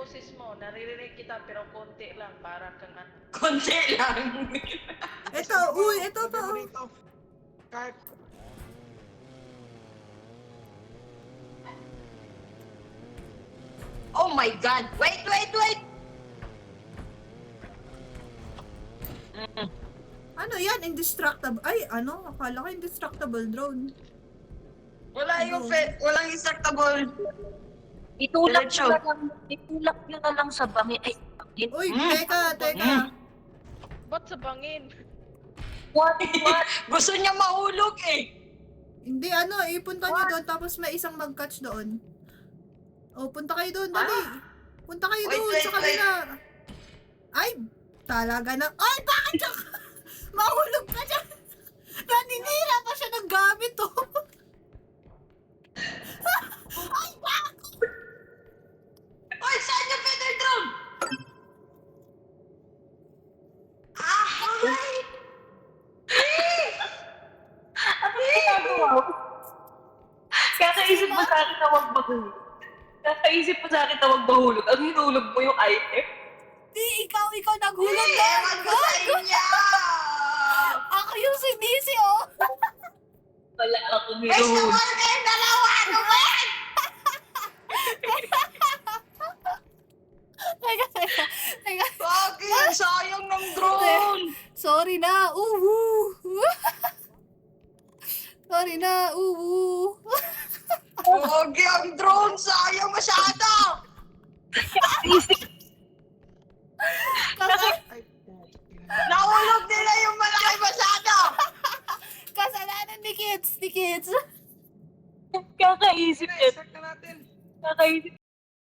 boses mo. Naririnig kita pero konti lang. Para kang ano. Konti lang. Ito, uy, ito to. Kahit Oh my God! Wait! Ano yan? Indestructible. Ay, ano? Akala ko indestructible drone. Walang instructable. Itulak Diretso. nyo na lang sa bangin. Ay, bangin. Uy, teka. Ba't sa bangin? What? Gusto niya mahulog eh. Hindi, ano, ipunta nyo doon tapos may isang mag-catch doon. Oh, punta kayo doon, dali. Punta kayo Wait, doon wait, sa kabila. Ay, talaga na. Ay, bakit siya? Mahulog ka dyan. Naninira pa siya ng gamit, oh. Ay, bakit? Oy, saan yung feather drone? Ay! Ano ginagawa mo? Kakaisip mo sa akin na huwag mahulog. Ang hinulog mo yung item. Di, ikaw naghulog na. Ewan ko sa inyo! Ako yung sinisi, oh. Wala akong Guys, hinuhulog. naman kayong dalawa! Ano ba? Teka. Bakit? Sayang ng drone! Sorry na, Sorry na, Pogi ang drone! Sayang masyado! Nahulog nila yung malaki masyado! Kasalanan ni kids. Kakaisip Hindi, yan. start na natin. Kakaisip